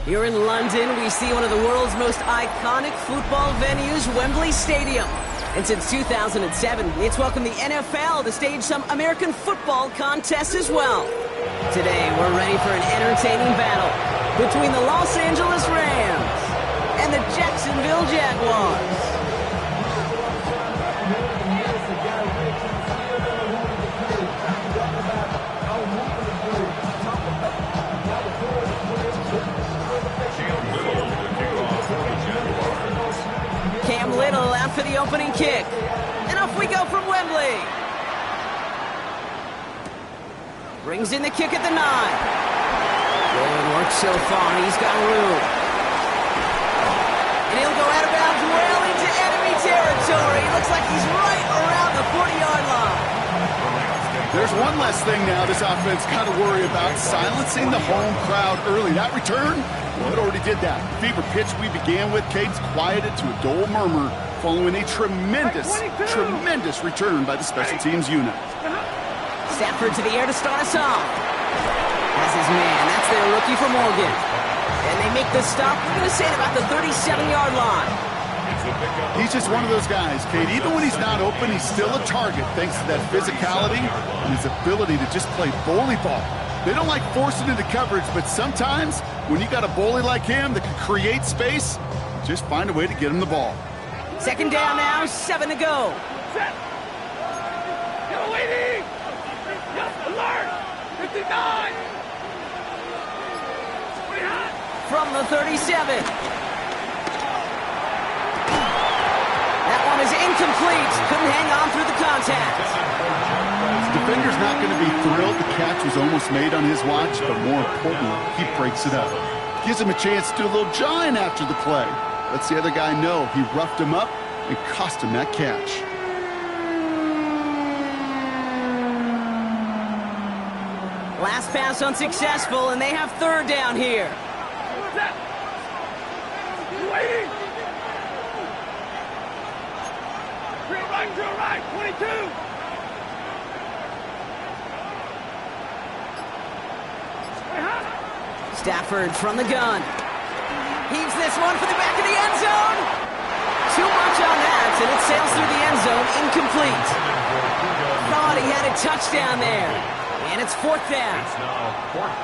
Here in London, we see one of the world's most iconic football venues, Wembley Stadium. And since 2007, it's welcomed the NFL to stage some American football contests as well. Today, we're ready for an entertaining battle between the Los Angeles Rams and the Jacksonville Jaguars. Little out for the opening kick. And off we go from Wembley. Brings in the kick at the 9. Good work so far. He's got room. And he'll go out of bounds well into enemy territory. Looks like he's right around the 40-yard line. There's one less thing now this offense got to worry about, silencing the home crowd early. That return, well, it already did that. The fever pitch we began with, Cade's quieted to a dull murmur following a tremendous return by the special teams unit. Stafford to the air to start us off. That's his man. That's their rookie from Morgan. And they make the stop, we're going to say, at about the 37-yard line. He's just one of those guys, Cade. Even when he's not open, he's still a target thanks to that physicality and his ability to just play bully ball. They don't like forcing into coverage, but sometimes when you got a bully like him that can create space, just find a way to get him the ball. Second down now, 7 to go. Set. Get waiting. Yes, alert. 59. From the 37. That one is incomplete. Couldn't hang on through the contact. The defender's not going to be thrilled the catch was almost made on his watch, but more importantly, he breaks it up. Gives him a chance to do a little jawing after the play. Lets the other guy know he roughed him up and cost him that catch. Last pass unsuccessful, and they have third down here. Waiting. Drill right, 22. Stafford from the gun. Heaves this one for the back of the end zone. Too much on that, and it sails through the end zone, incomplete. Thought he had a touchdown there. And it's fourth down.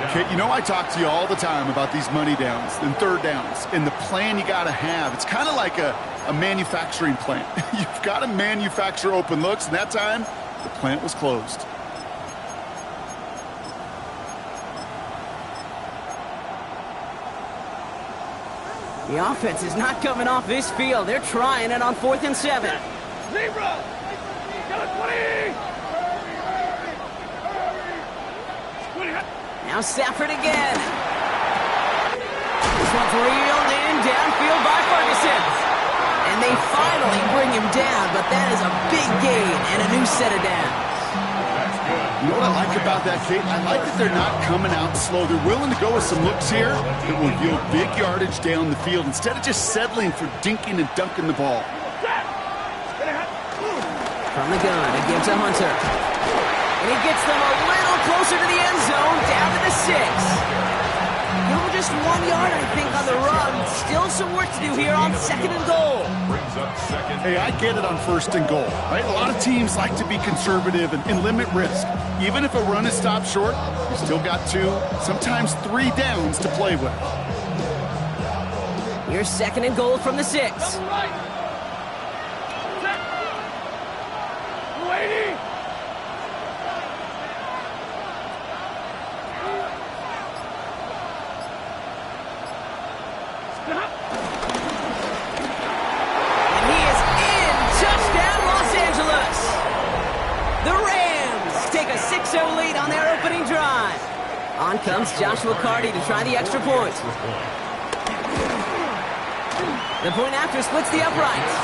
Okay, you know I talk to you all the time about these money downs and third downs and the plan you got to have. It's kind of like a manufacturing plant. You've got to manufacture open looks, and that time, the plant was closed. The offense is not coming off this field. They're trying it on 4th and 7. Zebra! Got a 20! Now Stafford again. This one's reeled in downfield by Ferguson. And they finally bring him down, but that is a big gain and a new set of downs. You know what I like about that, Kate? I like that they're not coming out slow. They're willing to go with some looks here that will yield big yardage down the field instead of just settling for dinking and dunking the ball. From the gun, it gives to Hunter. And he gets them a little closer to the end zone, down to the 6. Just 1 yard, I think, on the run. Still some work to do here on 2nd and goal. Hey, I get it on 1st and goal, right? A lot of teams like to be conservative and limit risk. Even if a run is stopped short, you still got 2, sometimes 3 downs to play with. Here's 2nd and goal from the 6. Waiting. so lead on their opening drive. On comes Joshua Carty to try the extra point. The point after splits the uprights.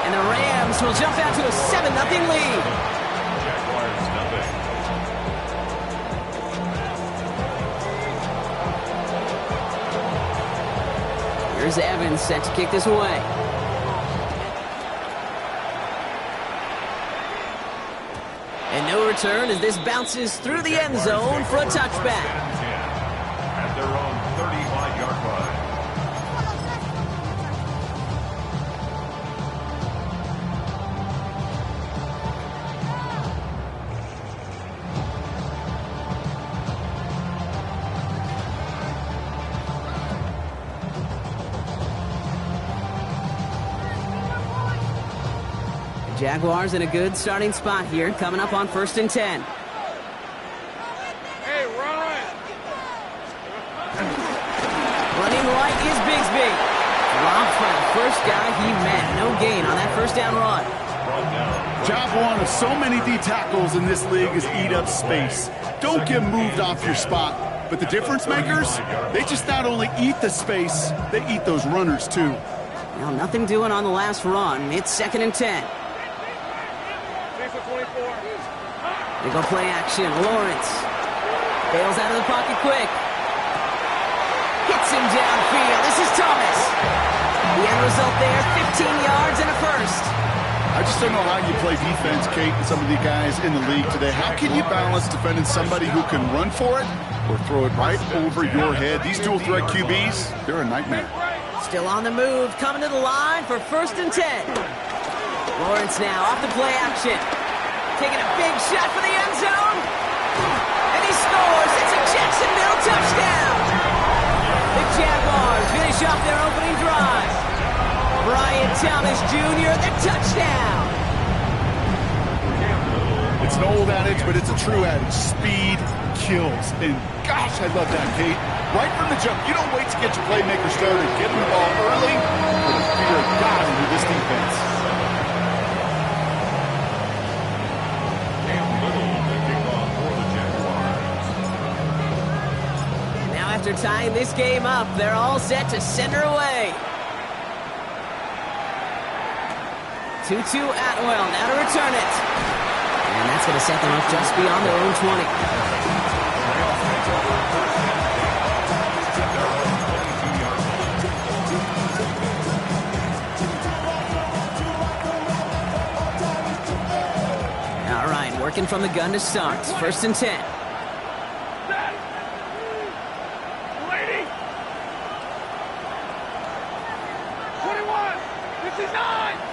And the Rams will jump out to a 7-0 lead. Here's Evans set to kick this away. And no return as this bounces through the end zone for a touchback. At their own 35-yard line. Jaguars in a good starting spot here, coming up on 1st and 10. Hey, run! Running right is Bigsby. Dropped by the first guy he met. No gain on that first down run. Job one of so many D tackles in this league is eat up space. Don't get moved off your spot. But the difference makers, they just not only eat the space, they eat those runners too. Now nothing doing on the last run. It's 2nd and 10. They go play action. Lawrence bails out of the pocket quick. Hits him downfield. This is Thomas. The end result there, 15 yards and a first. I just don't know how you play defense, Kate, and some of the guys in the league today. How can you balance defending somebody who can run for it or throw it right over your head? These dual threat QBs, they're a nightmare. Still on the move, coming to the line for 1st and 10. Lawrence now off the play action. Taking a big shot for the end zone. And he scores. It's a Jacksonville touchdown. The Jaguars finish off their opening drive. Brian Thomas Jr., the touchdown. It's an old adage, but it's a true adage. Speed kills. And gosh, I love that, Kate. Right from the jump, you don't wait to get your playmaker started. Get him the ball early. Put a fear of God into this defense. After tying this game up, they're all set to send her away. 2-2 Atwell, now to return it. And that's going to set them up just beyond their own 20. All right, working from the gun to start. 1st and 10.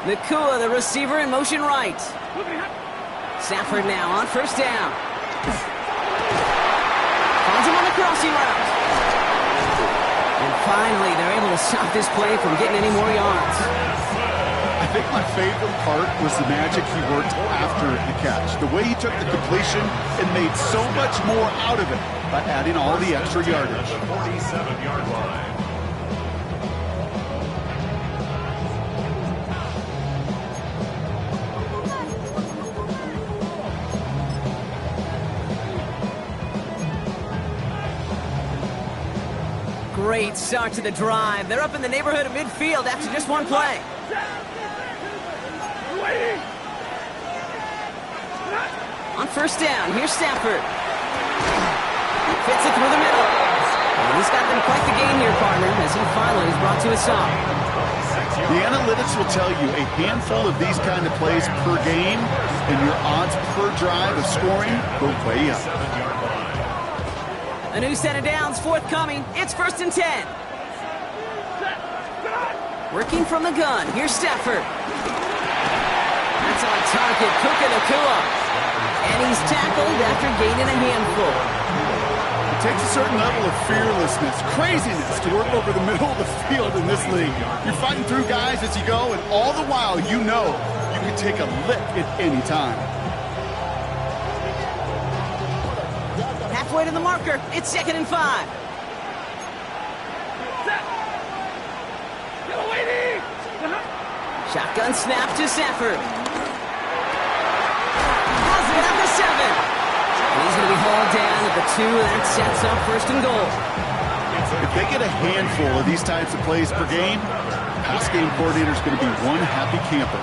Nakua, the receiver, in motion right. Stafford now on 1st down. Finds him on the crossing route. And finally, they're able to stop this play from getting any more yards. I think my favorite part was the magic he worked after the catch. The way he took the completion and made so much more out of it by adding all the extra yardage. 47-yard line. Great start to the drive. They're up in the neighborhood of midfield after just one play. On 1st down, here's Stafford. Fits it through the middle. And he's got them quite the game here, partner, as he finally is brought to a stop. The analytics will tell you a handful of these kind of plays per game, and your odds per drive of scoring go way up. A new set of downs forthcoming. It's 1st and 10. Working from the gun. Here's Stafford. That's on target. Nakua. And he's tackled after gaining a handful. It takes a certain level of fearlessness, craziness to work over the middle of the field in this league. You're fighting through guys as you go, and all the while you know you can take a lick at any time. Halfway to the marker. It's 2nd and 5. Shotgun snap to Stafford. Has it at the 7. be hauled down at the 2. That sets up 1st and goal. If they get a handful of these types of plays per game, pass game coordinator is going to be one happy camper.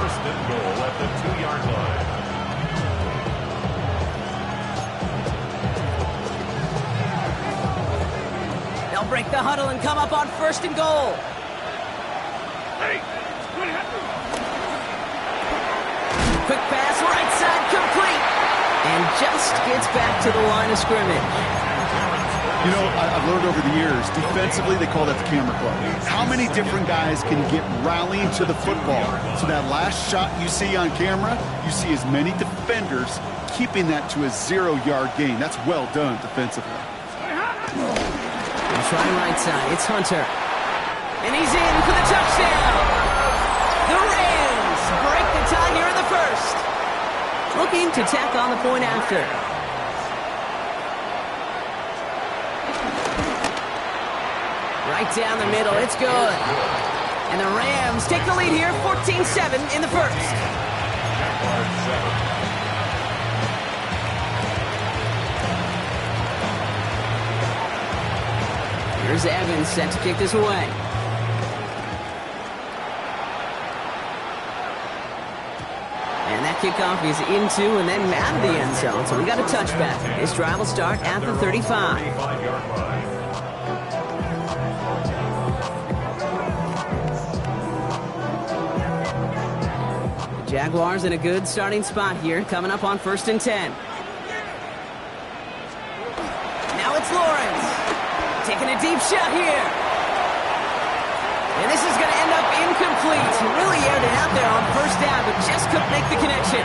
1st and goal at the 2-yard line. They'll break the huddle and come up on 1st and goal. Quick pass, right side, complete. And just gets back to the line of scrimmage. You know, I've learned over the years, defensively, they call that the camera club. How many different guys can get rallying to the football? So that last shot you see on camera, you see as many defenders keeping that to a 0-yard gain. That's well done defensively. And try right side, it's Hunter. And he's in for the touchdown. The Rams break the tie here in the 1st. Looking to tack on the point after. Right down the middle, it's good. And the Rams take the lead here, 14-7 in the 1st. Here's Evans set to kick this away. And that kickoff is into and then out of the end zone. So we got a touchback. This drive will start at the 35. The Jaguars in a good starting spot here, coming up on 1st and 10. Now it's Lawrence. Taking a deep shot here. And this is going to end up incomplete. Really aired it out there on 1st down, but just couldn't make the connection.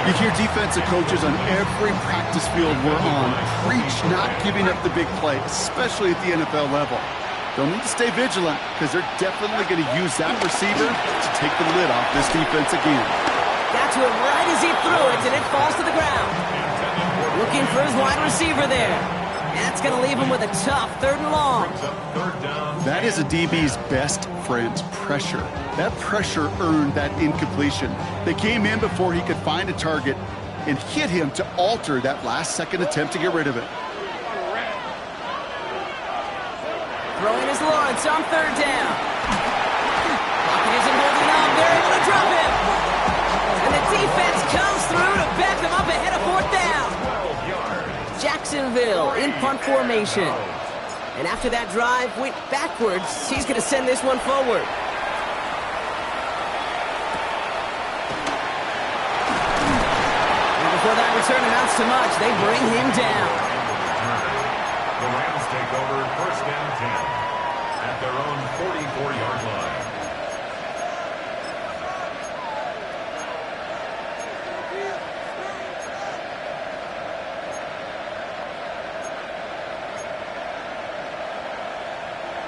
You hear defensive coaches on every practice field we're on preach not giving up the big play, especially at the NFL level. They'll need to stay vigilant because they're definitely going to use that receiver to take the lid off this defense again. Got to him right as he threw it, and it falls to the ground. Looking for his wide receiver there. That's going to leave him with a tough 3rd and long. That is a DB's best friend, pressure. That pressure earned that incompletion. They came in before he could find a target and hit him to alter that last-second attempt to get rid of it. Throwing is Lawrence on 3rd down. Pocket isn't holding up. They're able to drop him. And the defense comes through to back him up ahead of 4th down. Jacksonville in punt formation. And after that drive went backwards, he's going to send this one forward. And before that return amounts to much, they bring him down. The Rams take over 1st and 10 at their own 44-yard line.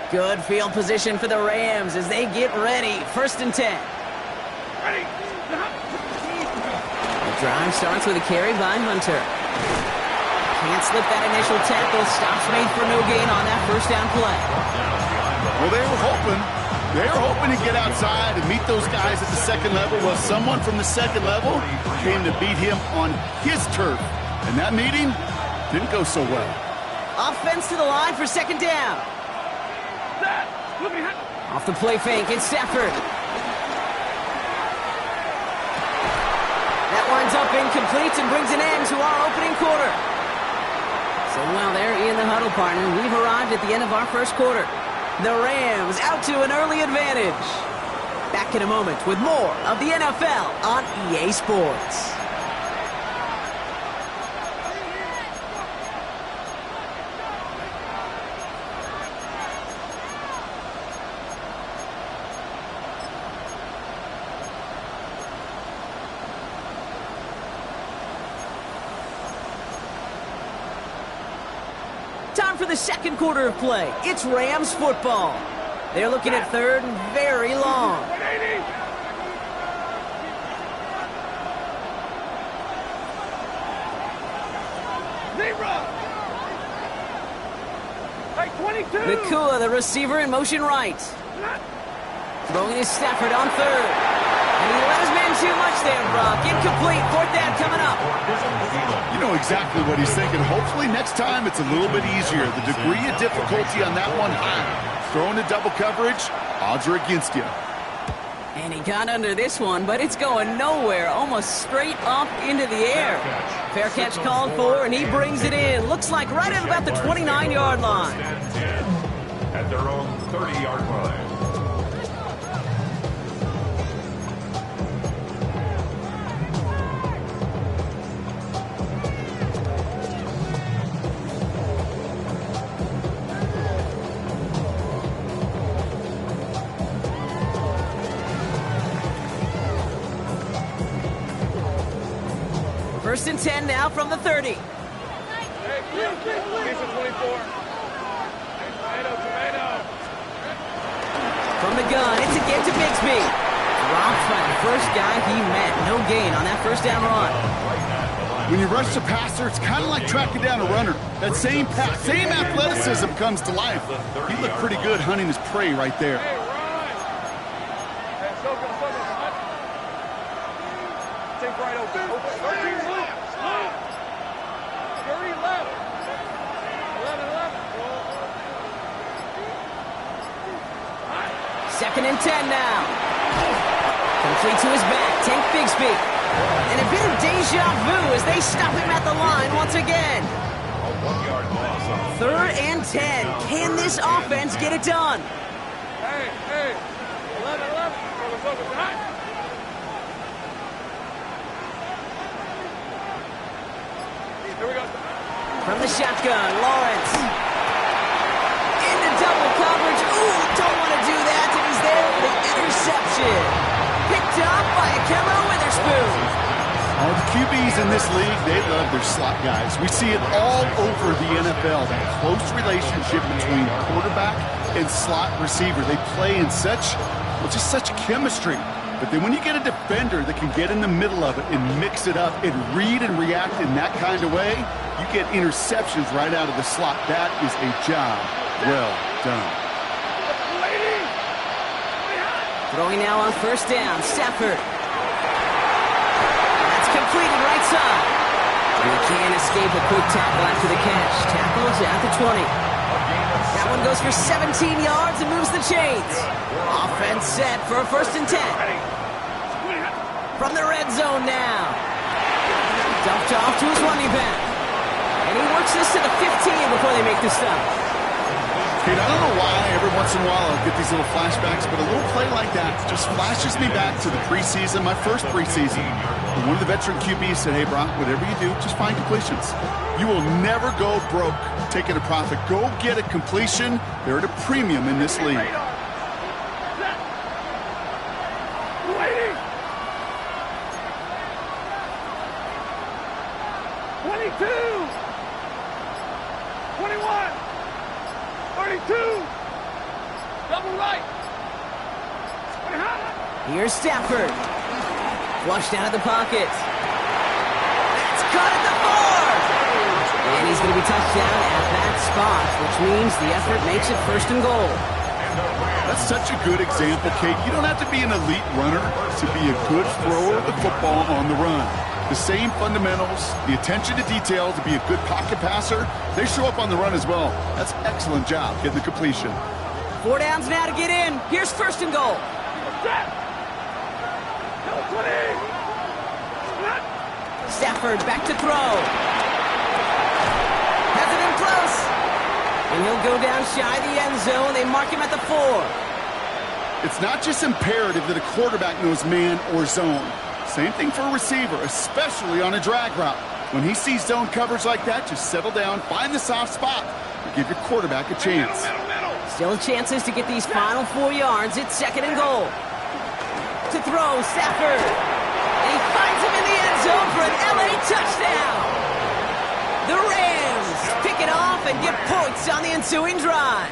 Good field position for the Rams as they get ready. 1st and 10. Ready. The drive starts with a carry by Hunter. Can't slip that initial tackle. Stops made for no gain on that 1st down play. Well, they were hoping to get outside and meet those guys at the 2nd level. Well, someone from the 2nd level came to beat him on his turf. And that meeting didn't go so well. Offense to the line for 2nd down. Off the play fake, it's Stafford. That winds up incomplete and brings an end to our opening quarter. So while they're in the huddle, partner, we've arrived at the end of our 1st quarter. The Rams out to an early advantage. Back in a moment with more of the NFL on EA Sports. Time for the 2nd quarter of play. It's Rams football. They're looking at 3rd and very long. 180. Zebra. Hey, 22. Nakua, the receiver, in motion right. Throwing is Stafford on 3rd. And he let his man too much there, Brock. Incomplete. Fourth down coming up. You know exactly what he's thinking. Hopefully next time it's a little bit easier. The degree of difficulty on that one high. Throwing to double coverage, odds are against you. And he got under this one, but it's going nowhere. Almost straight up into the air. Fair catch called for, and he brings it in. Looks like right at about the 29-yard line. At their own 30-yard line. First and 10 now from the 30. Hey, piece of 24. Tomato. From the gun, it's again to Bigsby. Dropped by the first guy he met. No gain on that first down run. When you rush the passer, it's kind of like tracking down a runner. That same pass, same athleticism comes to life. He looked pretty good hunting his prey right there. Hey, run. Hey, so good. Take right open. 13 left. Curry left. 11. Second and 10 now. Complete to his back. Tank Bigsby. And a bit of deja vu as they stop him at the line once again. A 1-yard loss. Third and 10. Can this offense get it done? Hey. 11. Focus. Here we go. From the shotgun, Lawrence. Into double coverage. Ooh, don't want to do that. And he's there for the interception. Picked up by Akemo Witherspoon. All the QBs in this league, they love their slot guys. We see it all over the NFL, that close relationship between quarterback and slot receiver. They play in such chemistry. But then when you get a defender that can get in the middle of it and mix it up and read and react in that kind of way, you get interceptions right out of the slot. That is a job well done. Throwing now on first down, Stafford. That's completed right side. And he can't escape a quick tackle after the catch. Tackles at the 20. That one goes for 17 yards and moves the chains. Offense set for a first and 10. From the red zone now. Dumped off to his running back. And he works this to the 15 before they make the stop. Kate, I don't know why every once in a while I'll get these little flashbacks, but a little play like that just flashes me back to the preseason, my first preseason. And one of the veteran QBs said, hey, Brock, whatever you do, just find completions. You will never go broke taking a profit. Go get a completion. They're at a premium in this league. Waiting. 22. 21. 32. Double right. Here's Stafford. Flushed out of the pocket. That's caught at the 4. And he's going to be touched down at that spot, which means the effort makes it first and goal. That's such a good example, Kate. You don't have to be an elite runner to be a good thrower of the football on the run. The same fundamentals, the attention to detail to be a good pocket passer, they show up on the run as well. That's an excellent job getting the completion. 4 downs now to get in. Here's first and goal. Stafford back to throw. Has it in close. And he'll go down shy of the end zone. They mark him at the 4. It's not just imperative that a quarterback knows man or zone. Same thing for a receiver, especially on a drag route. When he sees zone coverage like that, just settle down, find the soft spot, and give your quarterback a chance. Still chances to get these final 4 yards. It's second and goal. To throw, Stafford. And he finds him in the end zone for an LA touchdown. The Rams pick it off and get points on the ensuing drive.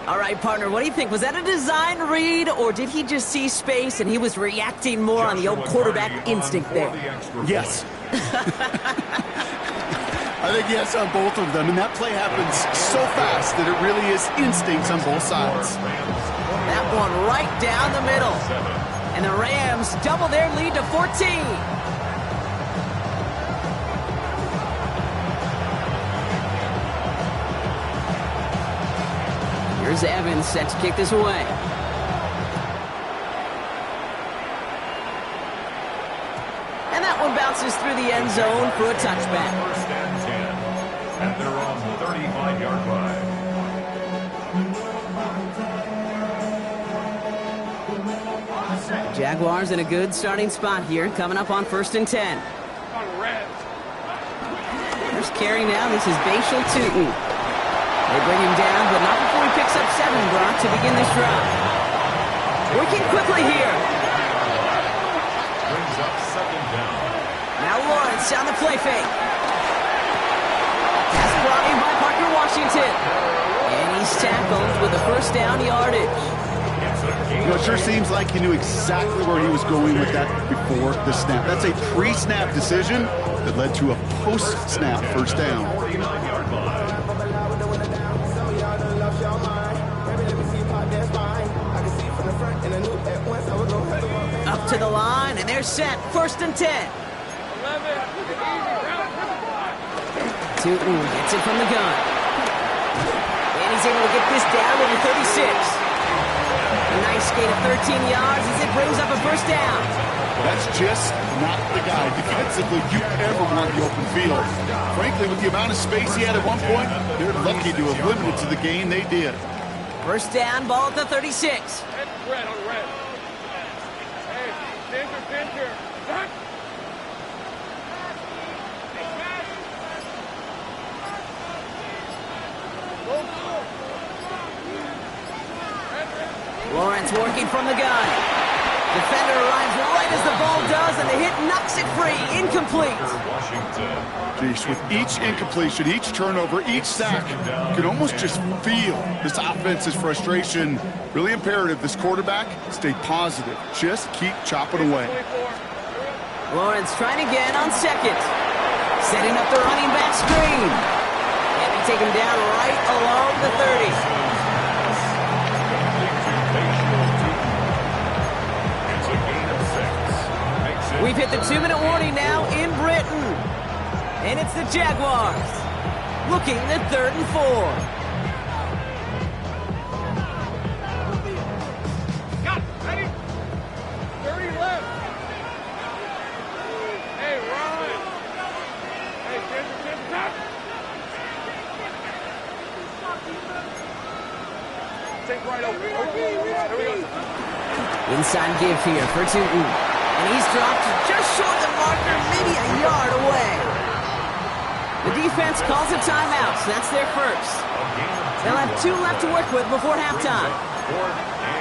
All right, partner, what do you think? Was that a design read, or did he just see space and he was reacting more on the old quarterback instinct there? Yes. I think yes on both of them, and that play happens so fast that it really is instincts on both sides. That one right down the middle. And the Rams double their lead to 14. Here's Evans set to kick this away. And that one bounces through the end zone for a touchback. First and 10 at their own 35-yard line. Jaguars in a good starting spot here, coming up on 1st and 10. First carry now, this is Bashal Tootin. They bring him down, but not before he picks up 7, Brock, to begin this drive. Working quickly here. Brings up 2nd down. Now Lawrence on the play fake. Pass brought in by Parker Washington. And he's tackled with a 1st down yardage. It sure seems like he knew exactly where he was going with that before the snap. That's a pre-snap decision that led to a post-snap 1st down. Up to the line, and they're set. 1st and 10. Tootin gets it from the gun. And he's able to get this down to the 36. A nice gain of 13 yards as it brings up a 1st down. That's just not the guy defensively you ever want in the open field. Frankly, with the amount of space he had at one point, they're lucky to have limited to the gain they did. 1st down, ball at the 36. Red on red. Hey, pincher. Back. Lawrence working from the gun. Defender arrives right as the ball does, and the hit knocks it free. Incomplete. Washington. Geez, with each incompletion, each turnover, each sack, you can almost just feel this offense's frustration. Really imperative this quarterback stay positive. Just keep chopping away. Lawrence trying again on 2nd. Setting up the running back screen. And they take him down right along the 30. We've hit the 2-minute warning now in Britain. And it's the Jaguars looking at 3rd and 4. Got it. Ready? 30 left. Hey, run. Hey, stop. Take right over. Here we go. Inside give here for Tootin. And he's dropped just short of the marker, maybe a yard away. The defense calls a timeout, so that's their 1st. They'll have 2 left to work with before halftime.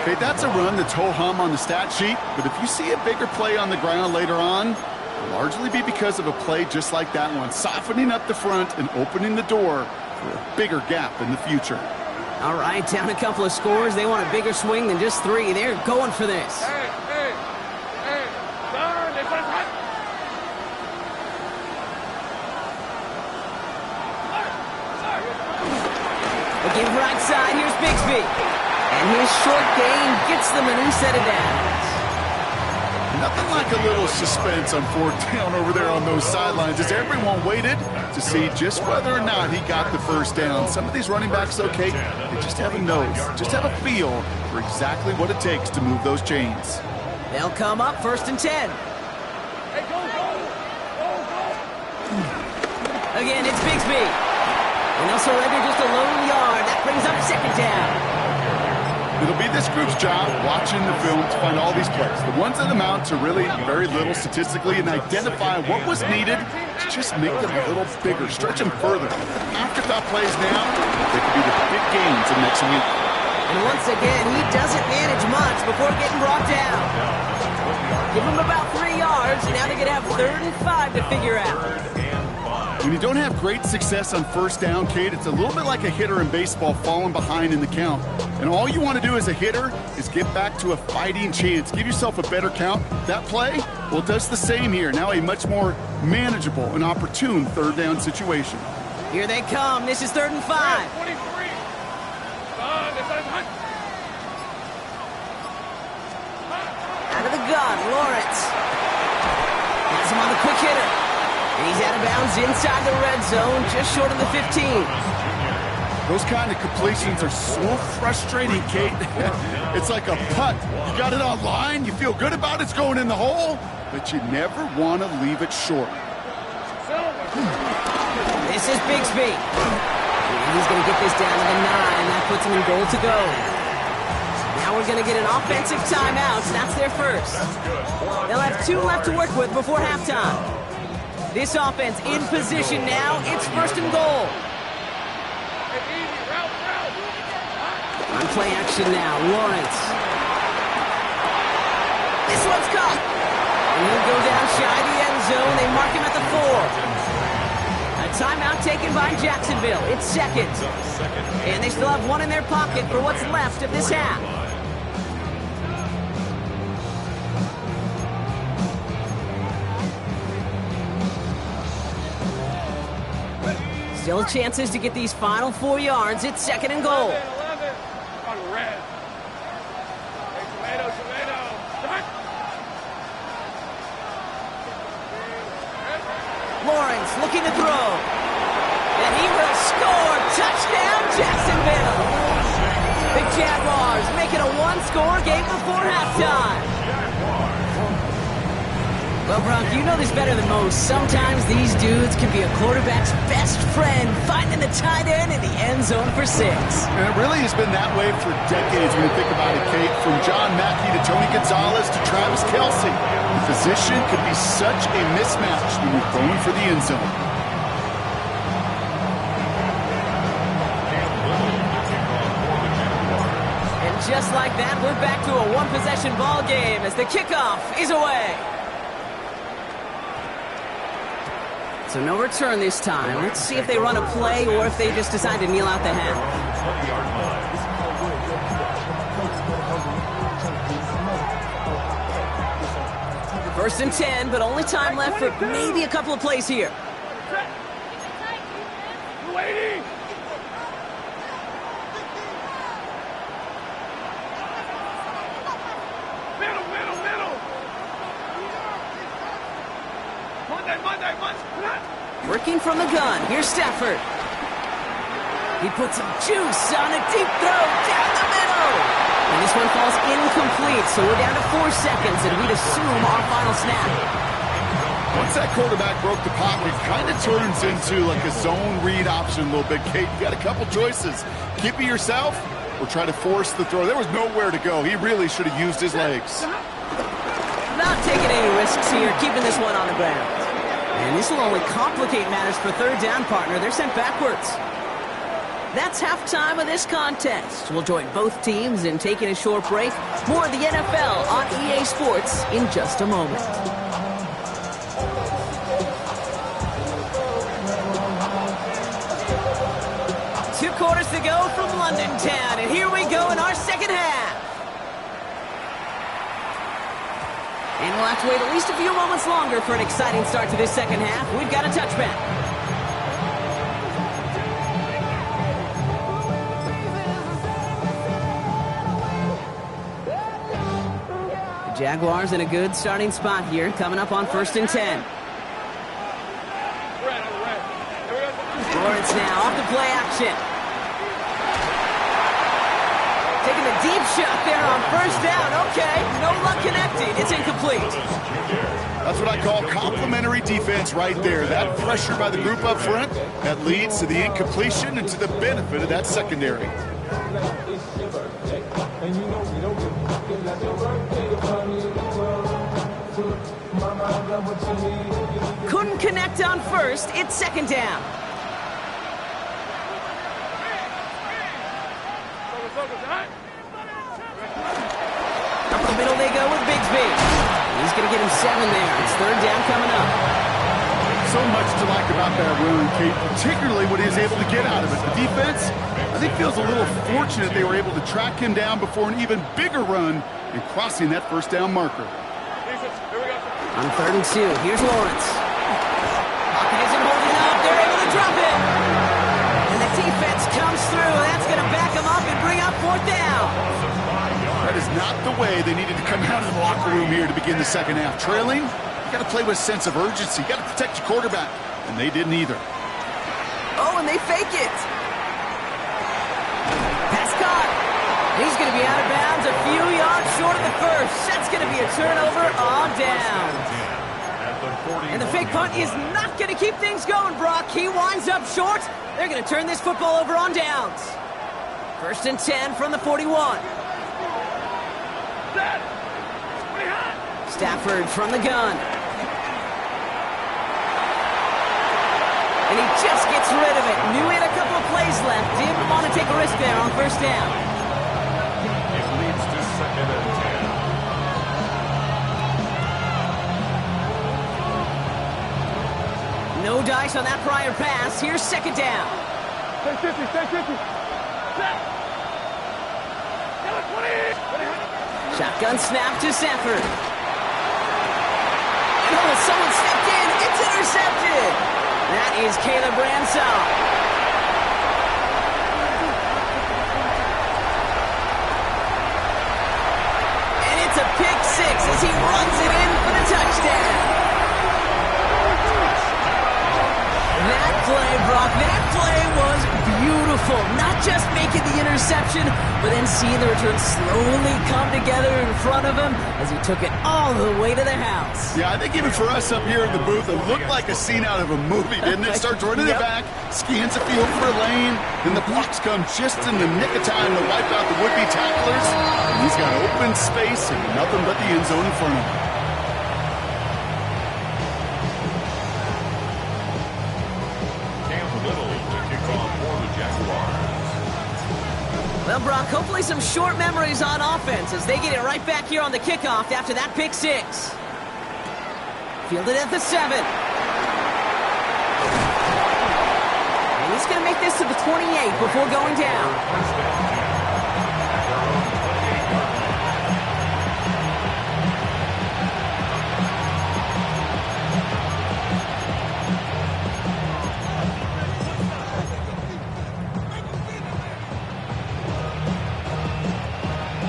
Okay, that's a run that's ho-hum on the stat sheet, but if you see a bigger play on the ground later on, it'll largely be because of a play just like that one, softening up the front and opening the door for a bigger gap in the future. All right, down a couple of scores. They want a bigger swing than just 3. They're going for this. Give right side, here's Bigsby. And his short gain gets them a new set of downs. Nothing like a little suspense on 4th down over there on those sidelines as everyone waited to see just whether or not he got the 1st down. Some of these running backs, okay, they just have a nose, just have a feel for exactly what it takes to move those chains. They'll come up 1st and 10. Hey, go. Again, it's Bigsby. And they'll surrender just a lone yard. That brings up 2nd down. It'll be this group's job watching the film to find all these plays. The ones that amount to really very little statistically and identify what was needed to just make them a little bigger, stretch them further. Afterthought plays now, they could be the big gains in next week. And once again, he doesn't manage much before getting brought down. Give him about 3 yards, and now they're going to have 3rd and 5 to figure out. 3rd and 5. When you don't have great success on first down, Kate, it's a little bit like a hitter in baseball falling behind in the count. And all you want to do as a hitter is get back to a fighting chance. Give yourself a better count. That play, well, it does the same here. Now a much more manageable and opportune third down situation. Here they come. This is 3rd and 5. 23. Out of the gun, Lawrence. Has him on the quick hitter. And he's out of bounds inside the red zone, just short of the 15. Those kind of completions are so frustrating, Kate. It's like a putt. You got it on line, you feel good about it's going in the hole, but you never want to leave it short. This is Bigsby. He's going to get this down to the 9. That puts him in goal to go. Now we're going to get an offensive timeout. That's their first. They'll have 2 left to work with before halftime. This offense in position now. It's 1st and goal. On play action now, Lawrence. This one's caught. And he'll go down shy of the end zone. They mark him at the 4. A timeout taken by Jacksonville. It's 2nd. And they still have 1 in their pocket for what's left of this half. Still chances to get these final 4 yards. It's 2nd and goal. 11. On red. Hey, tomato. Lawrence looking to throw. And he will score. Touchdown, Jacksonville. The Jaguars make it a 1-score game before halftime. Well, Bronk, you know this better than most. Sometimes these dudes can be a quarterback's best friend, finding the tight end in the end zone for 6. And it really has been that way for decades when you think about it, Kate. From John Mackey to Tony Gonzalez to Travis Kelce. The position could be such a mismatch when you're going for the end zone. And just like that, we're back to a 1-possession ball game as the kickoff is away. So no return this time. Let's see if they run a play or if they just decide to kneel out the half. 1st and 10, but only time left for maybe a couple of plays here. 280. Middle. Monday. Working from the gun. Here's Stafford. He puts some juice on a deep throw down the middle. And this one falls incomplete, so we're down to 4 seconds, and we'd assume our final snap. Once that quarterback broke the pocket, it kind of turns into like a zone read option a little bit, Kate. You got a couple choices. Keep it yourself or try to force the throw. There was nowhere to go. He really should have used his legs. Not taking any risks here, keeping this one on the ground. And this will only complicate matters for 3rd down, partner. They're sent backwards. That's halftime of this contest. We'll join both teams in taking a short break. More of the NFL on EA Sports in just a moment. Two quarters to go from London Town, and here we go in our second half. And we'll have to wait at least a few moments longer for an exciting start to this second half. We've got a touchback. The Jaguars in a good starting spot here, coming up on 1st and 10. Lawrence now off the play action. Taking a deep shot there on 1st down. Okay, no luck connecting. It's incomplete. That's what I call complimentary defense right there. That pressure by the group up front, that leads to the incompletion and to the benefit of that secondary. Couldn't connect on 1st. It's 2nd down. Up the middle they go with Bigsby. He's going to get him 7 there. It's 3rd down coming up. So much to like about that run, Kate, particularly what he was able to get out of it. The defense, I think, feels a little fortunate they were able to track him down before an even bigger run and crossing that first down marker. On 3rd and 2, here's Lawrence. Pocket isn't holding up. They're able to drop it. And the defense comes through. That's going to back him up and bring up 4th down. That is not the way they needed to come out of the locker room here to begin the second half. Trailing, you got to play with a sense of urgency. You got to protect your quarterback, and they didn't either. Oh, and they fake it. Pass caught. He's going to be out of bounds a few yards short of the first. That's going to be a turnover on down. And the fake punt is not going to keep things going, Brock. He winds up short. They're going to turn this football over on downs. 1st and 10 from the 41. Stafford from the gun. And he just gets rid of it. Knew he had a couple of plays left. Didn't want to take a risk there on 1st down. It leads to 2nd and 10. No dice on that prior pass. Here's 2nd down. Stay 50, stay 50. Set. Shotgun snap to Stafford. Oh, someone stepped in. It's intercepted. That is Caleb Ransom. And it's a pick 6 as he runs it in for the touchdown. That play, Brock, that play was beautiful. Not just making the interception, but then seeing the return slowly come together in front of him as he took it all the way to the house. Yeah, I think even for us up here in the booth, it looked like a scene out of a movie, didn't it? Starts running it back, scans the field for a lane, then the blocks come just in the nick of time to wipe out the would-be tacklers. And he's got open space and nothing but the end zone in front of him. Well, Brock, hopefully some short memories on offense as they get it right back here on the kickoff after that pick 6. Fielded at the 7. And he's going to make this to the 28 before going down.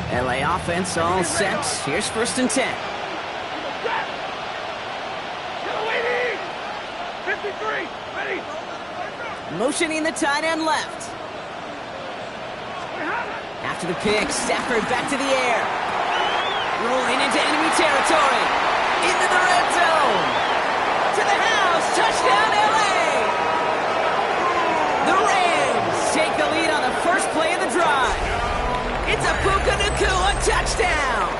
LA offense all set. Here's 1st and 10. 53, ready. Motioning the tight end left. After the pick, Stafford back to the air. Rolling into enemy territory. Into the red zone. To the house. Touchdown, LA. The Rams take the lead on the first play of the drive. It's a Puka Nacua touchdown.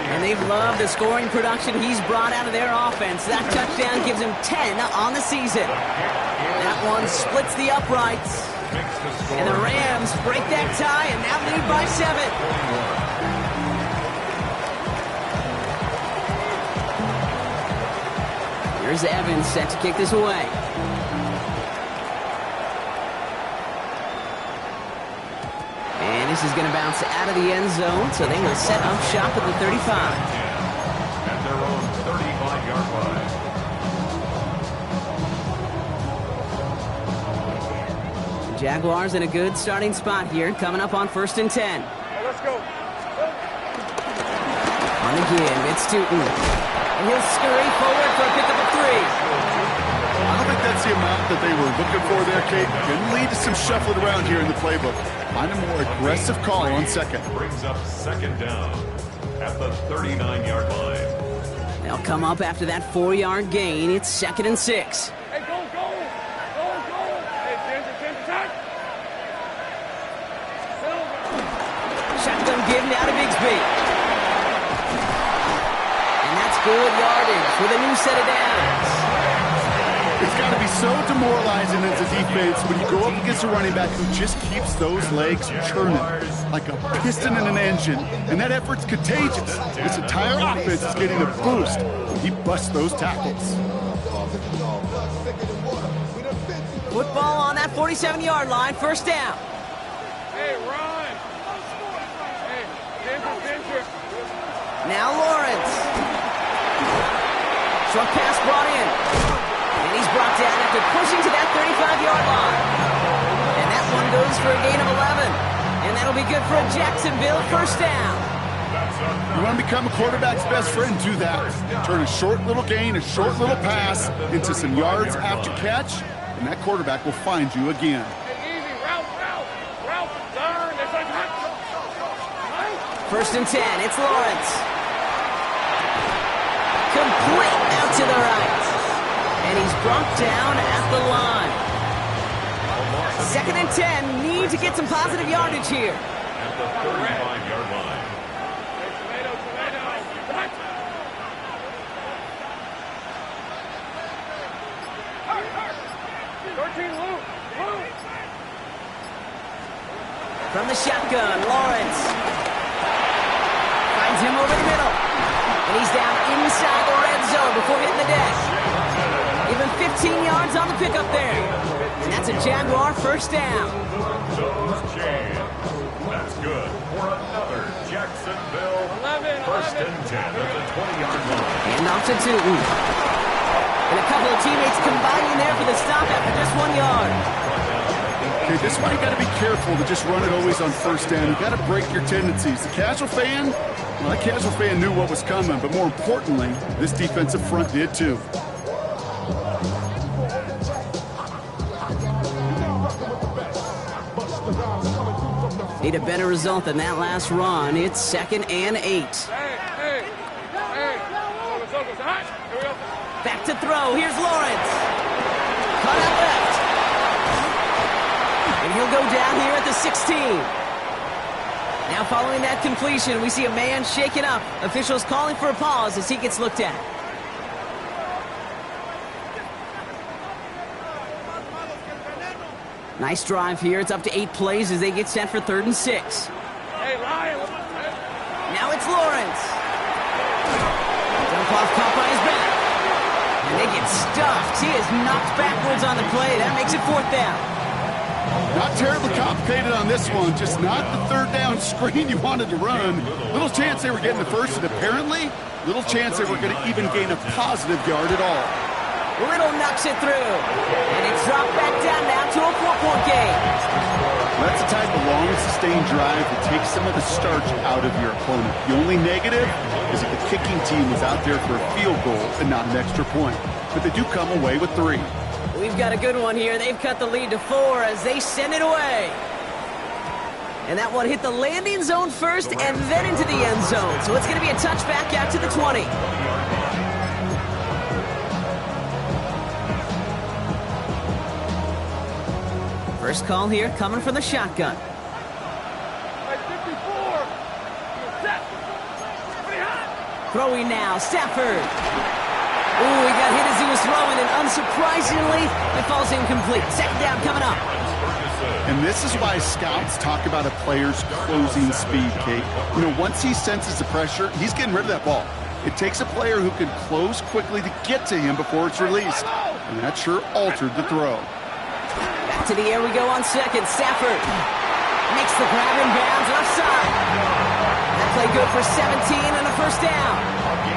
And they've loved the scoring production he's brought out of their offense. That touchdown gives him 10 on the season. That one splits the uprights. And the Rams break that tie and now lead by 7. Here's Evans set to kick this away. And this is going to bounce out of the end zone, so they will set up shop at the 35. At their own 35-yard line. The Jaguars in a good starting spot here, coming up on 1st and 10. Let's go. On the give, it's Tootin. And he'll scurry forward for a pickup of 3. I don't think that's the amount that they were looking for there, Kate. Can lead to some shuffling around here in the playbook. Find a more aggressive call on 2nd. Brings up 2nd down at the 39-yard line. They'll come up after that 4-yard gain. It's 2nd and 6. Hey, go. Hey, James, attack. Shotgun give now to Bigsby. And that's good yardage with a new set of downs. It's got to be so demoralizing as a defense when you go up against a running back who just keeps those legs churning like a piston in an engine, and that effort's contagious. This entire offense is getting a boost when he busts those tackles. Football on that 47-yard line, first down. Hey, run! Hey, Ginger. Now Lawrence. Short pass brought in. And he's brought down after pushing to that 35-yard line. And that one goes for a gain of 11. And that'll be good for a Jacksonville first down. You want to become a quarterback's best friend, do that. Turn a short little gain, a short little pass into some yards after catch, and that quarterback will find you again. Hey, easy, route, turn. It's like hot. First and 10, it's Lawrence. Complete out to the right. And he's brought down at the line. Second and 10, need to get some positive yardage here. At the 35-yard line. Tomato. Hot. 13, Luke. From the shotgun, Lawrence. Finds him over the middle. And he's down inside the red zone before hitting the deck. Even 15 yards on the pickup there. And that's a Jaguar first down. That's good for another Jacksonville first and 10 at the 20-yard line. And off to Tootin. And a couple of teammates combining there for the stop after just 1 yard. Okay, this is why you got to be careful to just run it always on first down. You got to break your tendencies. The casual fan, well, that casual fan knew what was coming, but more importantly, this defensive front did too. Need a better result than that last run. It's 2nd and 8. Hey. Focus. Hot. Here we go. Back to throw. Here's Lawrence. Cut out left. And he'll go down here at the 16. Now following that completion, we see a man shaken up. Officials calling for a pause as he gets looked at. Nice drive here. It's up to 8 plays as they get set for 3rd and 6. Hey, Lions. Now it's Lawrence. Dump off caught by his back. And they get stuffed. He is knocked backwards on the play. That makes it 4th down. Not terribly complicated on this one, just not the 3rd down screen you wanted to run. Little chance they were getting the first, and apparently, little chance they were going to even gain a positive yard at all. Little knocks it through. And it's dropped back down now to a 4-point game. That's the type of long, sustained drive that takes some of the starch out of your opponent. The only negative is that the kicking team was out there for a field goal and not an extra point. But they do come away with 3. We've got a good one here. They've cut the lead to 4 as they send it away. And that one hit the landing zone first and then into the end zone. So it's going to be a touchback out to the 20. First call here coming from the shotgun. Hey, 54. Set. Pretty hot. Throwing now, Stafford. Ooh, he got hit as he was throwing, and unsurprisingly, it falls incomplete. 2nd down coming up. And this is why scouts talk about a player's closing speed, Kate. You know, once he senses the pressure, he's getting rid of that ball. It takes a player who can close quickly to get to him before it's released. And that sure altered the throw. Back to the air we go on 2nd. Stafford makes the grab in bounds left side. That play good for 17 and a first down.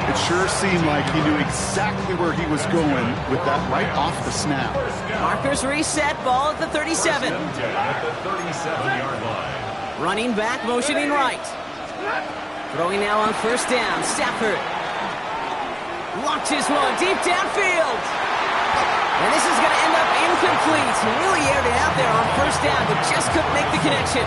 It sure seemed like he knew exactly where he was going with that right off the snap. Markers reset, ball at the 37. At the 37-yard line. Running back, motioning right. Throwing now on first down. Stafford launches one deep downfield. And this is going to end up incomplete. He really aired it out there on first down, but just couldn't make the connection.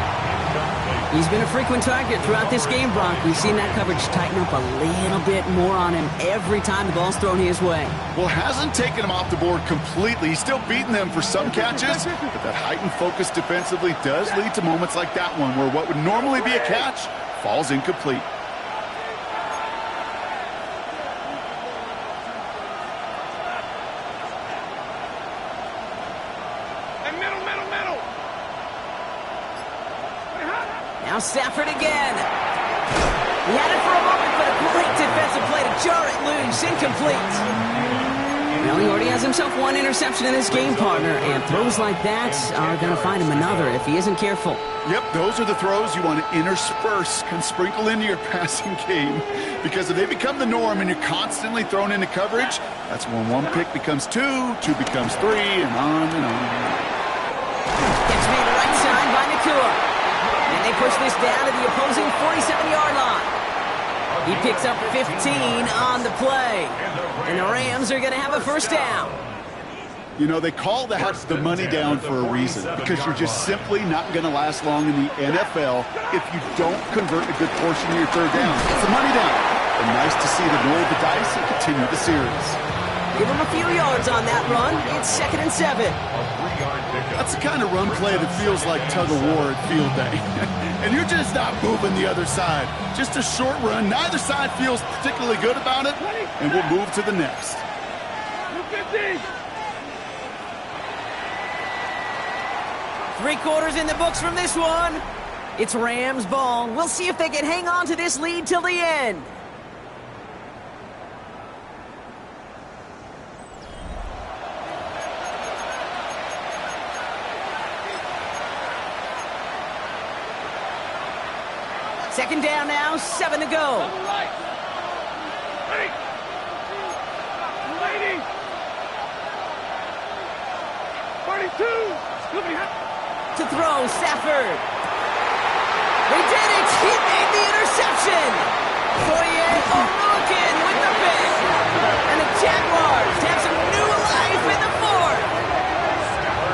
He's been a frequent target throughout this game, Brock. We've seen that coverage tighten up a little bit more on him every time the ball's thrown his way. Well, hasn't taken him off the board completely. He's still beating them for some catches, but that heightened focus defensively does lead to moments like that one where what would normally be a catch falls incomplete. Now Stafford again. He had it for a moment, but a great defensive play to jar it loose. Incomplete. Well, he already has himself one interception in his game, partner, and throws like that are going to find him another if he isn't careful. Yep, those are the throws you want to intersperse and sprinkle into your passing game, because if they become the norm and you're constantly thrown into coverage, that's when one pick becomes two becomes three, and on and on. Gets made right side by Nakua. And they push this down to the opposing 47-yard line. He picks up 15 on the play. And the Rams are going to have a first down. You know, they call that the money down for a reason, because you're just simply not going to last long in the NFL if you don't convert a good portion of your third down. It's the money down. And nice to see them roll the dice and continue the series. Give him a few yards on that run. It's 2nd and 7. That's the kind of run play that feels like tug-of-war at field day. And you're just not moving the other side. Just a short run. Neither side feels particularly good about it, and we'll move to the next. 250. 3 quarters in the books from this one. It's Rams ball. We'll see if they can hang on to this lead till the end. Second down now, 7 to go. Double right. Ready. Lady. 32. To throw, Stafford. They did it! He made the interception! Fourier O'Rourke with the pick. And the Jaguars have some new life in the fourth.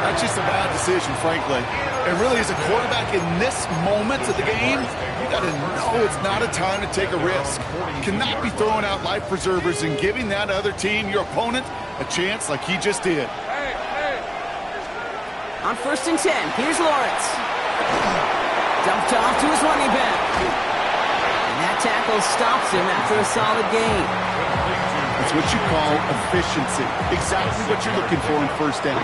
That's just a bad decision, frankly. And really, as a quarterback in this moment of the game, you got to know it's not a time to take a risk. You cannot be throwing out life preservers and giving that other team, your opponent, a chance like he just did. On 1st and 10, here's Lawrence. Dumped off to his running back. And that tackle stops him after a solid gain. It's what you call efficiency. Exactly what you're looking for in first down.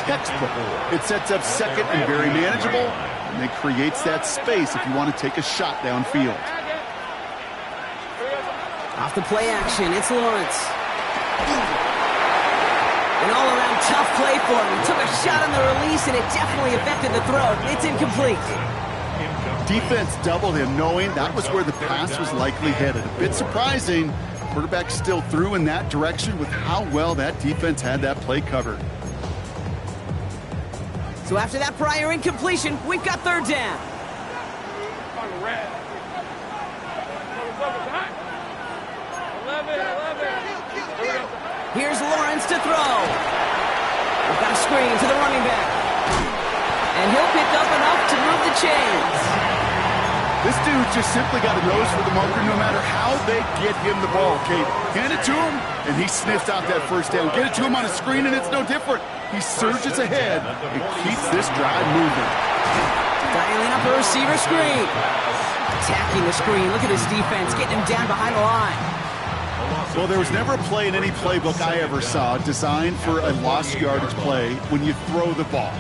Textbook. It sets up second and very manageable, and it creates that space if you want to take a shot downfield. Off the play action, it's Lawrence. An all-around tough play for him. He took a shot on the release, and it definitely affected the throw. It's incomplete. Defense doubled him, knowing that was where the pass was likely headed. A bit surprising. Quarterback still threw in that direction with how well that defense had that play covered. So after that prior incompletion, we've got third down. Here's Lawrence to throw. We've got a screen to the running back. And he'll pick up enough to move the chains. This dude just simply got a nose for the marker no matter how they get him the ball, Kate. Hand it to him, and he sniffs out that first down. Get it to him on a screen, and it's no different. He surges ahead and keeps this drive moving. Dialing up a receiver screen. Attacking the screen. Look at his defense, getting him down behind the line. Well, there was never a play in any playbook I ever saw designed for a lost yardage play when you throw the ball.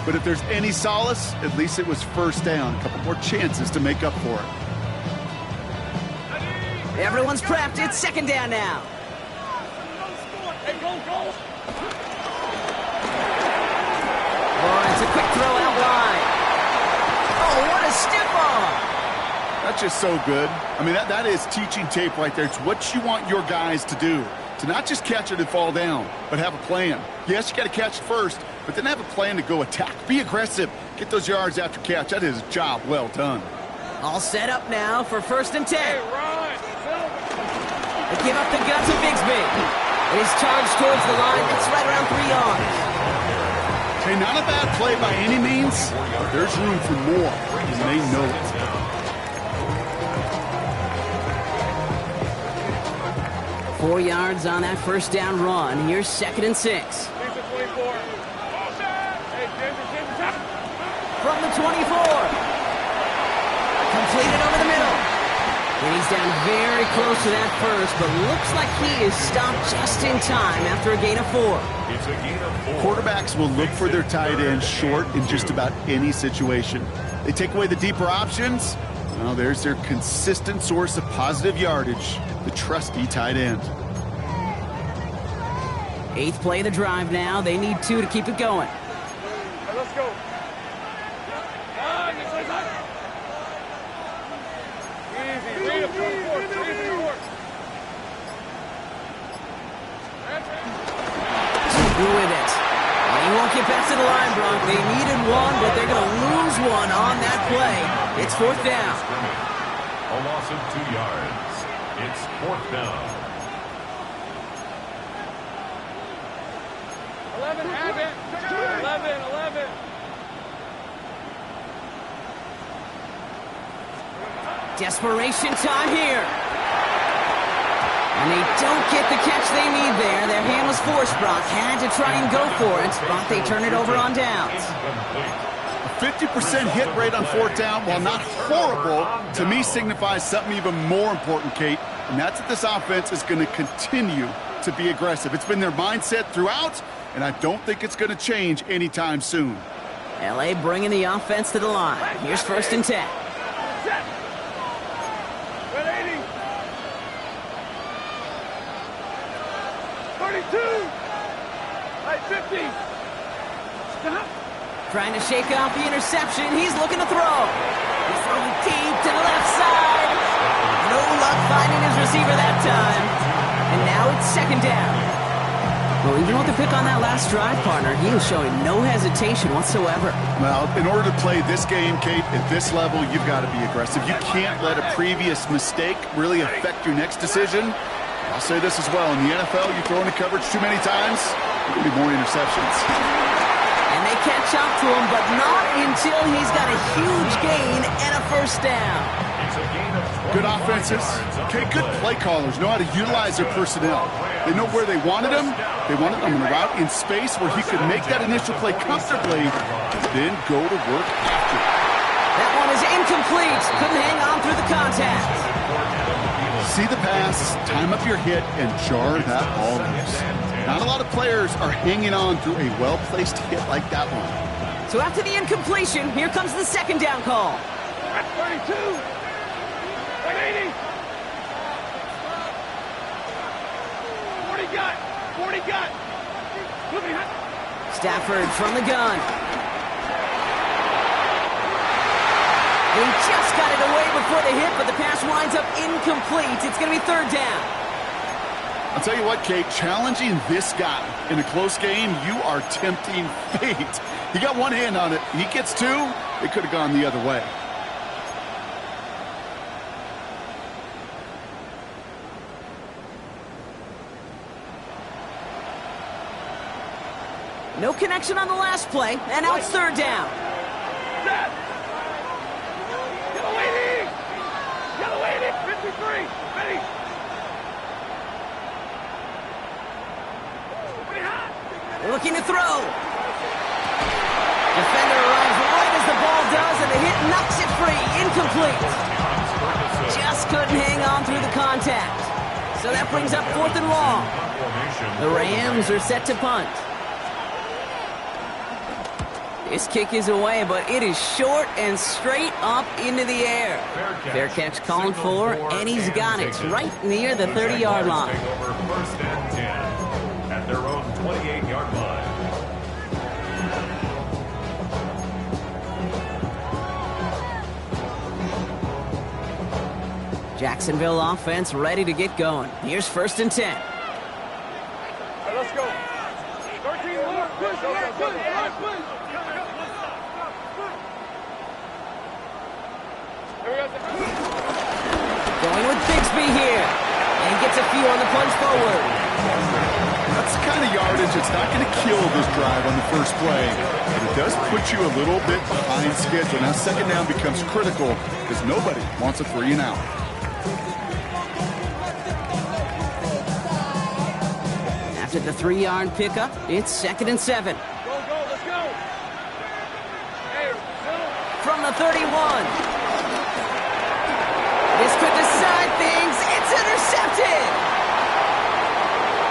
But if there's any solace, at least it was first down. A couple more chances to make up for it. Everyone's prepped. It's second down now. Lawrence, a quick throw out wide. Oh, what a stiff arm. That's just so good. I mean, that is teaching tape right there. It's what you want your guys to do. To not just catch it and fall down, but have a plan. Yes, you got to catch it first, but then have a plan to go attack. Be aggressive. Get those yards after catch. That is a job well done. All set up now for 1st and 10. They give up the gun to Bigsby. He's charged towards the line. It's right around 3 yards. Okay, not a bad play by any means, but there's room for more, and they know it. Four yards on that first down run. Here's 2nd and 6. From the 24. Completed over the middle. And he's down very close to that first, but looks like he is stopped just in time after a gain of 4. Quarterbacks will look for their tight end short in just about any situation. They take away the deeper options. Well, there's their consistent source of positive yardage, the trusty tight end. 8th play of the drive now. They need 2 to keep it going. Let's go. Easy. Read it. With it. And he won't get back to the line, Bronk. They needed 1, but they're going to lose 1 on that play. It's 4th down. A loss of 2 yards. It's 4th down. 11, have it. 11. Desperation time here. And they don't get the catch they need there. Their hand was forced, Brock. Had to try and go for it, but they turn it over on downs. A 50% hit rate on 4th down, while not horrible, to me signifies something even more important, Kate, and that's that this offense is going to continue to be aggressive. It's been their mindset throughout, and I don't think it's going to change anytime soon. L.A. bringing the offense to the line. Here's 1st and 10. 32. 50. Stop. Trying to shake off the interception. He's looking to throw. He's throwing deep to the left side. No luck finding his receiver that time. And now it's 2nd down. Well, even with the pick on that last drive, partner, he was showing no hesitation whatsoever. Well, in order to play this game, Kate, at this level, you've got to be aggressive. You can't let a previous mistake really affect your next decision. I'll say this as well. In the NFL, you throw into coverage too many times, there'll be more interceptions. And they catch up to him, but not until he's got a huge gain and a 1st down. Good offenses. Okay, good play callers know how to utilize their personnel. They know where they wanted him. They wanted him in a route in space where he could make that initial play comfortably, then go to work after. That one is incomplete. Couldn't hang on through the contact. See the pass, time up your hit, and jar that ball loose. Not a lot of players are hanging on through a well-placed hit like that one. So after the incompletion, here comes the 2nd down call. 32. 180. 40 got. Stafford from the gun. He just got it away before the hit, but the pass winds up incomplete. It's going to be 3rd down. I'll tell you what, Kate, challenging this guy in a close game, you are tempting fate. He got one hand on it. He gets 2. It could have gone the other way. No connection on the last play, and now it's 3rd down. Yellow 80. 53. Ready. Looking to throw. Defender arrives right as the ball does, and the hit knocks it free. Incomplete. Just couldn't hang on through the contact. So that brings up 4th and long. The Rams are set to punt. This kick is away, but it is short and straight up into the air. Fair catch called for, and he's got it right near the 30-yard line. Over 1st and 10 at their own 28-yard line. Jacksonville offense ready to get going. Here's 1st and 10. Let's go. 13, push. Going with Bigsby here. And gets a few on the punch forward. That's the kind of yardage that's not going to kill this drive on the first play. But it does put you a little bit behind schedule. Now 2nd down becomes critical because nobody wants a 3 and out. After the 3-yard pickup, it's 2nd and 7. Go, let's go. Hey, From the 31. This could decide things. It's intercepted.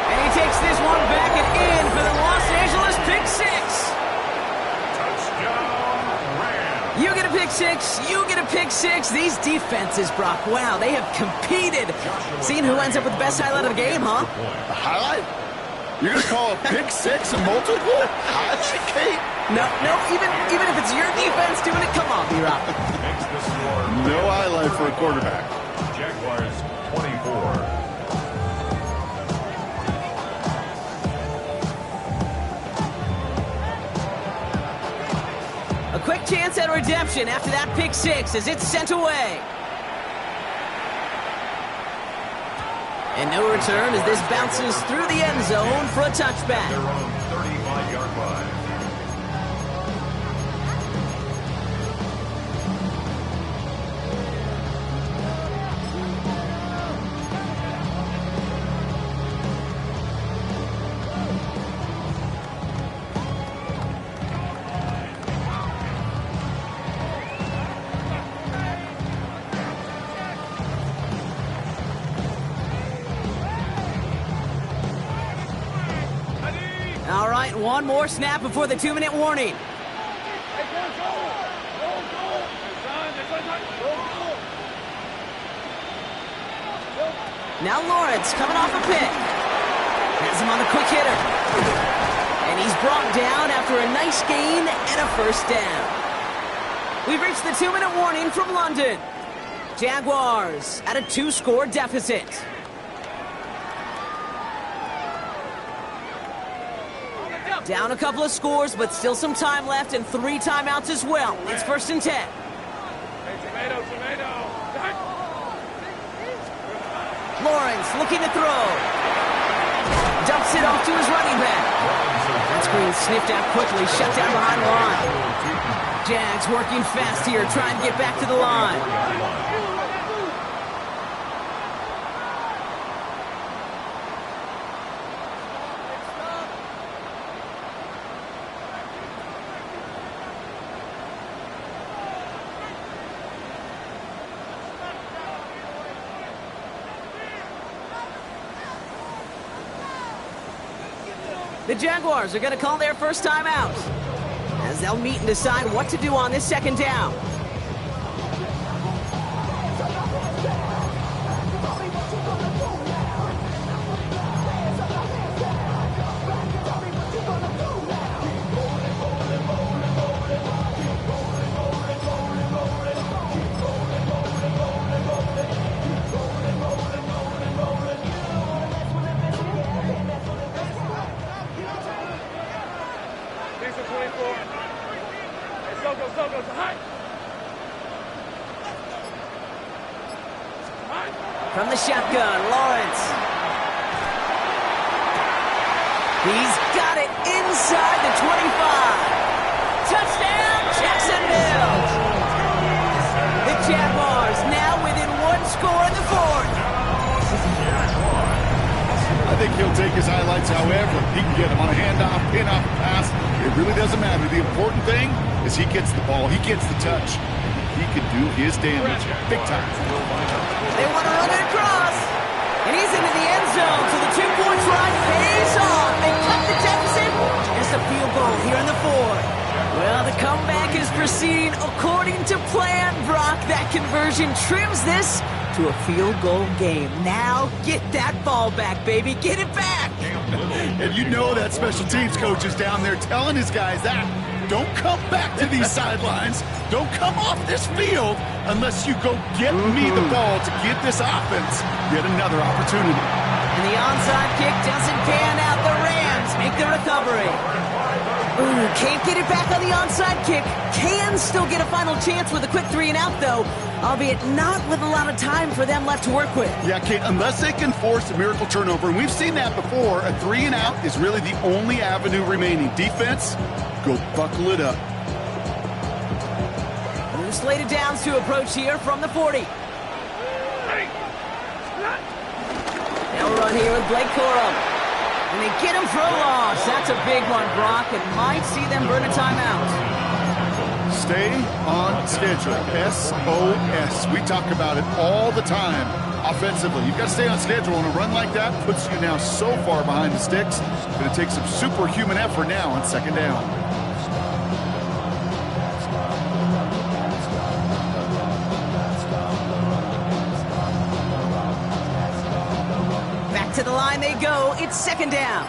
And he takes this one back and in for the Los Angeles pick 6. Touchdown, Rams. You get a pick six. You get a pick six. These defenses, Brock, wow, they have competed. Seeing who ends up with the best highlight of the game, huh? A highlight? You're going to call a pick six a multiple highlight, Kate? No, even if it's your defense doing it, come on, B-Rock. No highlight for a quarterback. Jaguars 24. A quick chance at redemption after that pick six as it's sent away. And no return as this bounces through the end zone for a touchback. Their own 35-yard line. All right, one more snap before the 2-minute warning. Now Lawrence coming off a pick. Has him on the quick hitter. And he's brought down after a nice gain and a first down. We've reached the 2-minute warning from London. Jaguars at a 2-score deficit. Down a couple of scores, but still some time left and 3 timeouts as well. It's 1st and 10. Lawrence looking to throw. Dumps it off to his running back. That screen sniffed out quickly, shut down behind the line. Jags working fast here, trying to get back to the line. The Jaguars are going to call their first time out as they'll meet and decide what to do on this 2nd down. From the shotgun, Lawrence. He's got it inside the 25. Touchdown, Jacksonville. The Jaguars now within 1 score in the 4th. I think he'll take his highlights however he can get them on a handoff, pin-off, pass. It really doesn't matter. The important thing is he gets the ball. He gets the touch. He can do his damage big time. They want to run it across. And he's into the end zone, so the 2-point try pays off. They cut the deficit. Just a field goal here in the 4th. Well, the comeback is proceeding according to plan, Brock. That conversion trims this to a field goal game. Now get that ball back, baby. Get it back. And you know that special teams coach is down there telling his guys that. Don't come back to these sidelines. Don't come off this field unless you go get me the ball to get this offense yet another opportunity. And the onside kick doesn't pan out. The Rams make the recovery. Ooh, can't get it back on the onside kick. Can still get a final chance with a quick 3-and-out, though, albeit not with a lot of time for them left to work with. Yeah, Kate, unless they can force a miracle turnover, and we've seen that before, a 3-and-out is really the only avenue remaining. Defense, go buckle it up. New slated downs to approach here from the 40. They'll run here with Blake Corum. And they get him for a loss. That's a big one, Brock. It might see them burn a timeout. Stay on schedule. SOS. We talk about it all the time offensively. You've got to stay on schedule, and a run like that puts you now so far behind the sticks. It's going to take some superhuman effort now on 2nd down. to the line they go. It's second down.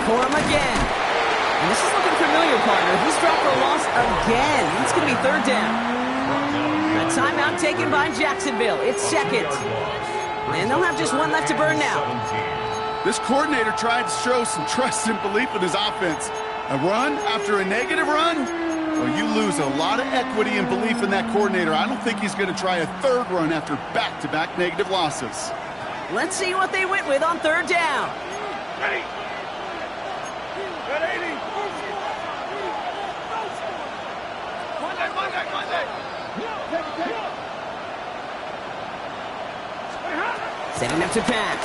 For him again. And this is looking familiar, partner. He's dropped for a loss again. It's going to be third down. A timeout taken by Jacksonville. It's second. And they'll have just one left to burn now. This coordinator tried to show some trust and belief in his offense. A run after a negative run? Well, you lose a lot of equity and belief in that coordinator. I don't think he's going to try a third run after back-to-back negative losses. Let's see what they went with on third down. Ready. Good 80. Monday. Setting up to pass.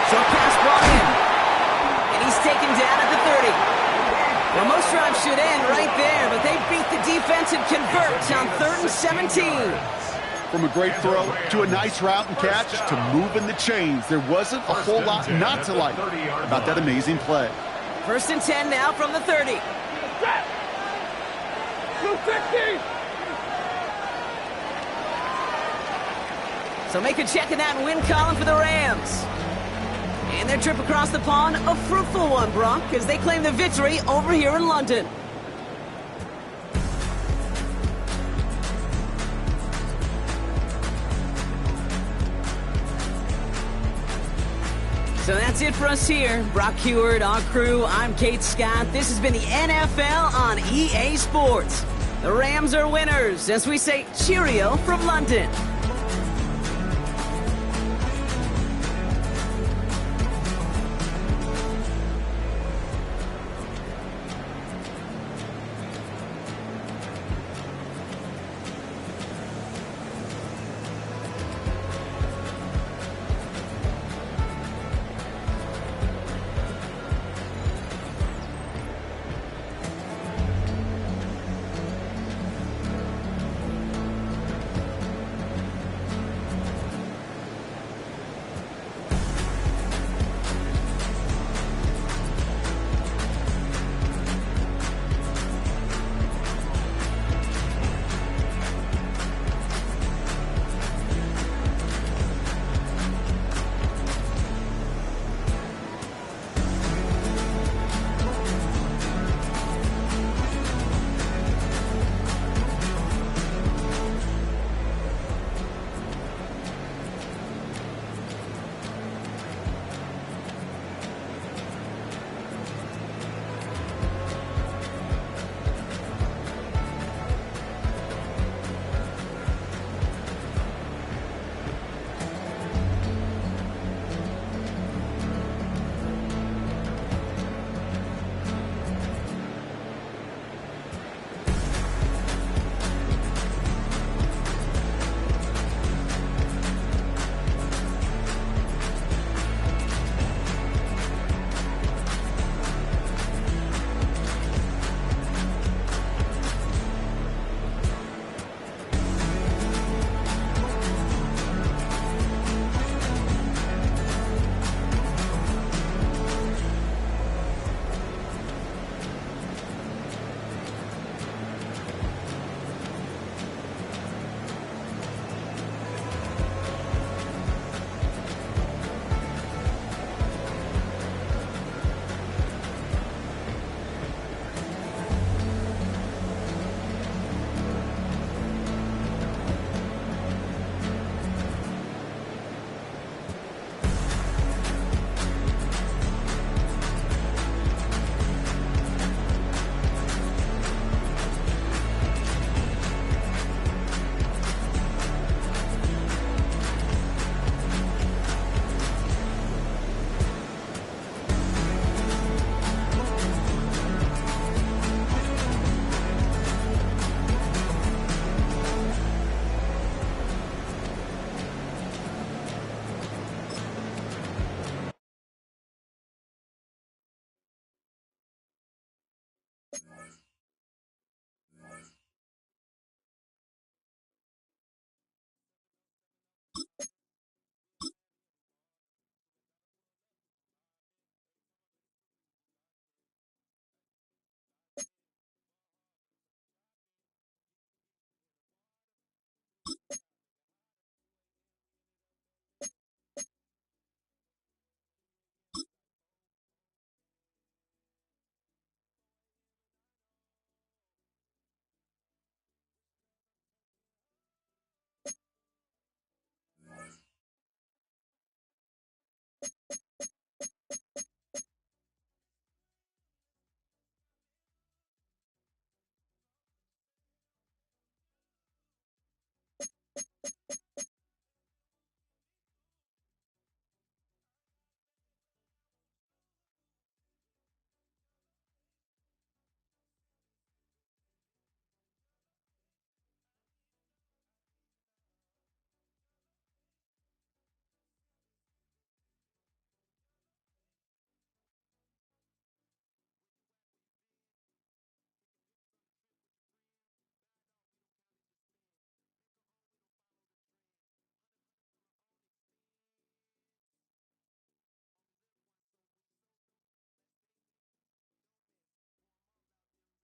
Short pass brought in. And he's taken down at the 30. Well, most drives should end right there, but they beat the defense and convert on 3rd and 17. From a great throw to a nice route and catch to moving the chains, there wasn't a whole lot not to like about that amazing play. 1st and 10 now from the 30. 250. So make a check in that win column for the Rams. And their trip across the pond, a fruitful one, Brock, as they claim the victory over here in London. So that's it for us here. Brock Heward, our crew, I'm Kate Scott. This has been the NFL on EA Sports. The Rams are winners, as we say cheerio from London.